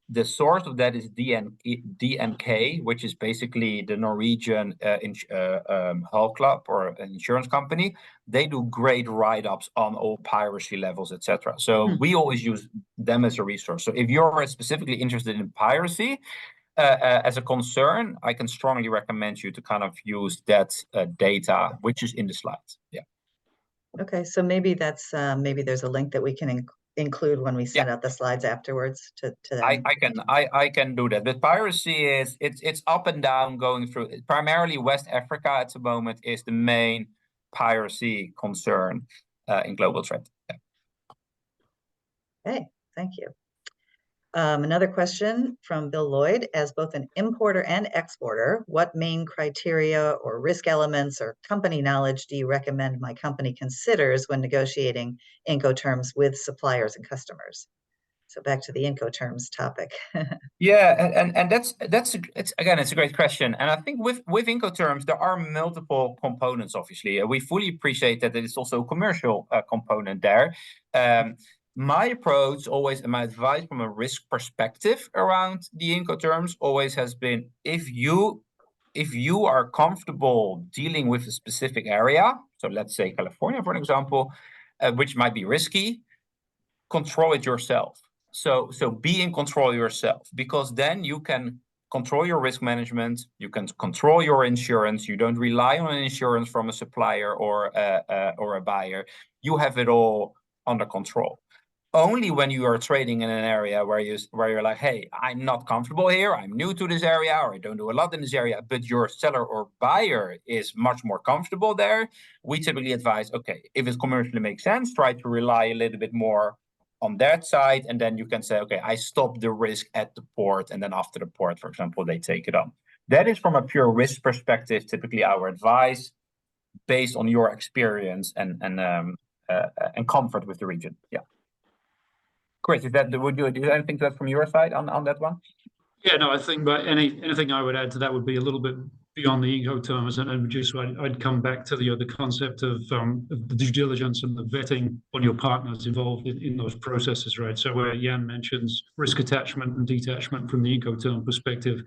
the source of that is DNK, which is basically the Norwegian hull club or an insurance company. They do great write-ups on all piracy levels, etc. So we always use them as a resource. So if you're specifically interested in piracy as a concern, I can strongly recommend you to kind of use that data, which is in the slides. Yeah. Okay, so maybe that's maybe there's a link that we can include when we send out the slides afterwards to them. I can do that. But piracy is it's up and down going through. Primarily West Africa at the moment is the main piracy concern in global trade. Yeah. Okay, thank you. Another question from Bill Lloyd. As both an importer and exporter, what main criteria or risk elements or company knowledge do you recommend my company considers when negotiating Incoterms with suppliers and customers? So back to the Incoterms topic. Yeah, and it's a great question. And I think with Incoterms, there are multiple components, obviously. We fully appreciate that there is also a commercial component there. My approach always, and my advice from a risk perspective around the Incoterms always has been, if you are comfortable dealing with a specific area, so let's say California, for an example, which might be risky, control it yourself. So be in control yourself, because then you can control your risk management, you can control your insurance, you don't rely on an insurance from a supplier or a buyer. You have it all under control. Only when you are trading in an area where you're like, hey, I'm not comfortable here, I'm new to this area, or I don't do a lot in this area, but your seller or buyer is much more comfortable there, we typically advise, okay, if it commercially makes sense, try to rely a little bit more on that side, and then you can say, okay, I stop the risk at the port, and then after the port, for example, they take it on. That is from a pure risk perspective, typically our advice, based on your experience and comfort with the region. Yeah. Chris, is there anything to that from your side on that one? Yeah, no, I think, but anything I would add to that would be a little bit beyond the Incoterms, and just I'd come back to the concept of the due diligence and the vetting on your partners involved in those processes, right? So where Jan mentions risk attachment and detachment from the Incoterm perspective,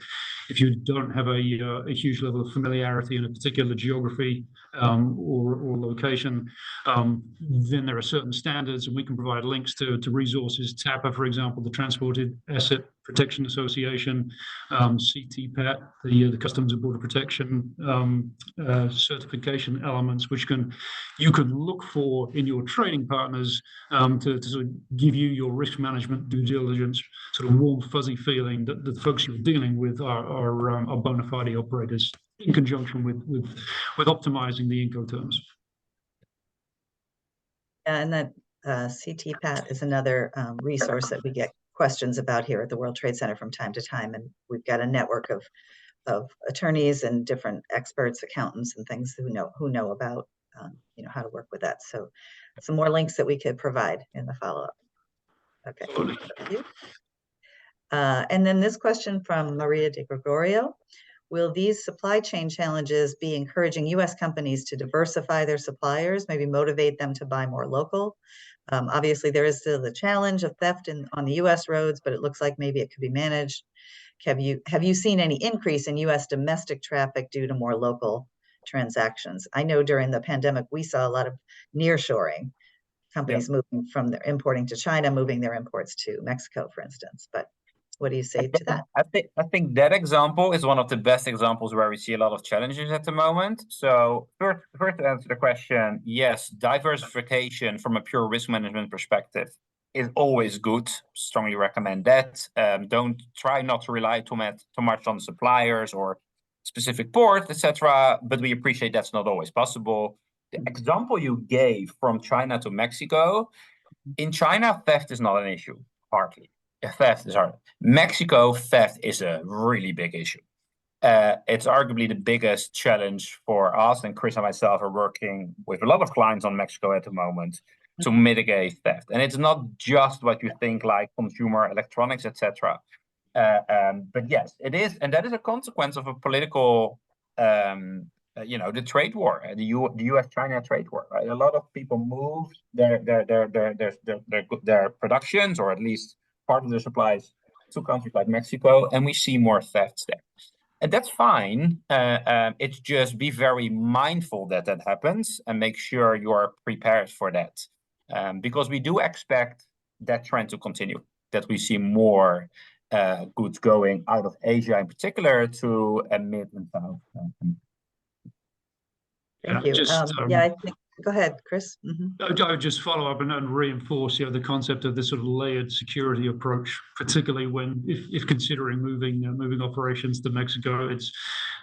if you don't have a huge level of familiarity in a particular geography or location, then there are certain standards, and we can provide links to resources. TAPA, for example, the Transported Asset Protection Association, CTPAT, the Customs and Border Protection certification elements, which you can look for in your trading partners to sort of give you your risk management due diligence, sort of warm, fuzzy feeling that the folks you're dealing with are bona fide operators in conjunction with optimizing the Incoterms. And that CTPAT is another resource that we get questions about here at the World Trade Center from time to time, and we've got a network of attorneys and different experts, accountants, and things who know about how to work with that. So some more links that we could provide in the follow-up. Okay, thank you. And then this question from Maria de Gregorio. Will these supply chain challenges be encouraging U.S. companies to diversify their suppliers, maybe motivate them to buy more local? Obviously, there is still the challenge of theft on the U.S. roads, but it looks like maybe it could be managed. Have you seen any increase in U.S. domestic traffic due to more local transactions? I know during the pandemic, we saw a lot of nearshoring, companies moving from their importing to China, moving their imports to Mexico, for instance. But what do you say to that? I think that example is one of the best examples where we see a lot of challenges at the moment. So first to answer the question, yes, diversification from a pure risk management perspective is always good. Strongly recommend that. Don't try not to rely too much on suppliers or specific port, etc. But we appreciate that's not always possible. The example you gave from China to Mexico, in China, theft is not an issue, hardly. Theft is hard. Mexico, theft is a really big issue. It's arguably the biggest challenge for us, and Chris and myself are working with a lot of clients on Mexico at the moment to mitigate theft. And it's not just what you think, like consumer electronics, etc. But yes, it is, and that is a consequence of a political, the trade war, the U.S.-China trade war. Right? A lot of people move their productions, or at least part of their supplies, to countries like Mexico, and we see more thefts there. And that's fine. It's just be very mindful that that happens and make sure you are prepared for that, because we do expect that trend to continue. That we see more goods going out of Asia, in particular, to Mid and South. Thank you. Yeah, I think. Go ahead, Chris. I would just follow up and reinforce, the concept of this sort of layered security approach, particularly when, if considering moving operations to Mexico. It's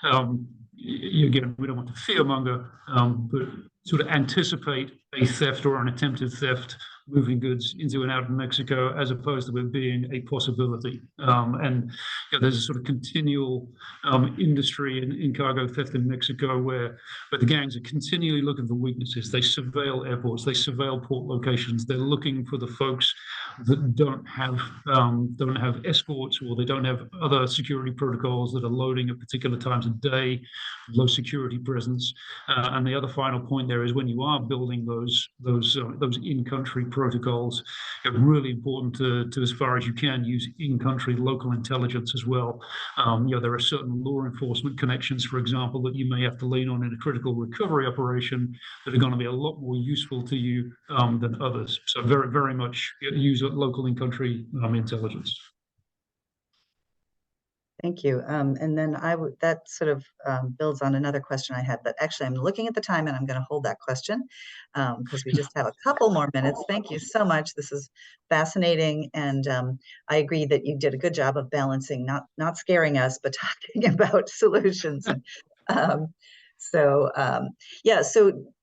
again, we don't want to fearmonger, but sort of anticipate a theft or an attempted theft moving goods into and out of Mexico, as opposed to it being a possibility. And there's a sort of continual industry in cargo theft in Mexico where the gangs are continually looking for weaknesses. They surveil airports, they surveil port locations. They're looking for the folks that don't have escorts, or they don't have other security protocols, that are loading at particular times of day, low security presence. And the other final point there is, when you are building those in-country protocols, it's really important to, as far as you can, use in-country local intelligence as well. There are certain law enforcement connections, for example, that you may have to lean on in a critical recovery operation that are going to be a lot more useful to you than others. So very, very much use local in-country intelligence. Thank you. And then that sort of builds on another question I had, but actually I'm looking at the time and I'm going to hold that question because we just have a couple more minutes. Thank you so much. This is fascinating. And I agree that you did a good job of balancing, not scaring us, but talking about solutions. So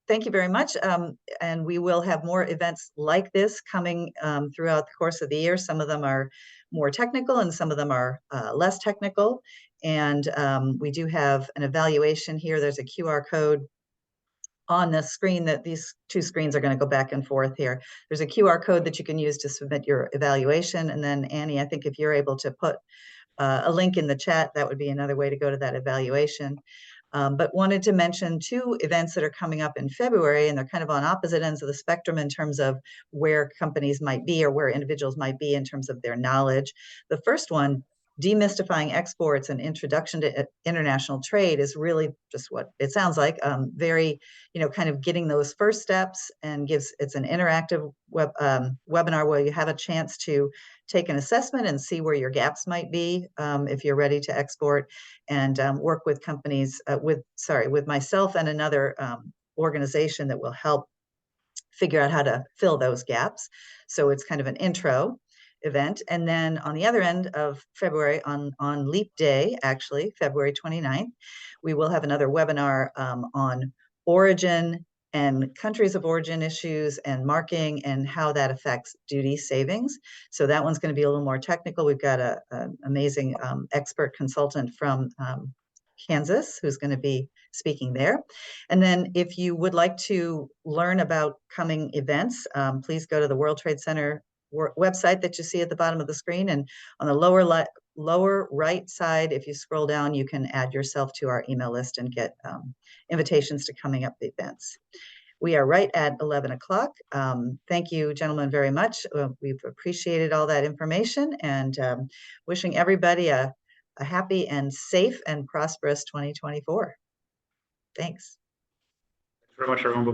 thank you very much. And we will have more events like this coming throughout the course of the year. Some of them are more technical and some of them are less technical. And we do have an evaluation here. There's a QR code on the screen that these two screens are going to go back and forth here. There's a QR code that you can use to submit your evaluation. And then Annie, I think if you're able to put a link in the chat, that would be another way to go to that evaluation. But wanted to mention two events that are coming up in February, and they're kind of on opposite ends of the spectrum in terms of where companies might be or where individuals might be in terms of their knowledge. The first one, Demystifying Exports and Introduction to International Trade, is really just what it sounds like, very, kind of getting those first steps, and it's an interactive webinar where you have a chance to take an assessment and see where your gaps might be if you're ready to export, and work with companies, with myself and another organization that will help figure out how to fill those gaps. So it's kind of an intro event. And then on the other end of February, on Leap Day, actually, February 29th, we will have another webinar on origin and countries of origin issues and marking and how that affects duty savings. So that one's going to be a little more technical. We've got an amazing expert consultant from Kansas who's going to be speaking there. And then if you would like to learn about coming events, please go to the World Trade Center website that you see at the bottom of the screen, and on the lower right side, if you scroll down, you can add yourself to our email list and get invitations to coming up events. We are right at 11 o'clock. Thank you, gentlemen, very much. We've appreciated all that information, and wishing everybody a happy and safe and prosperous 2024. Thanks. Thanks very much, everyone.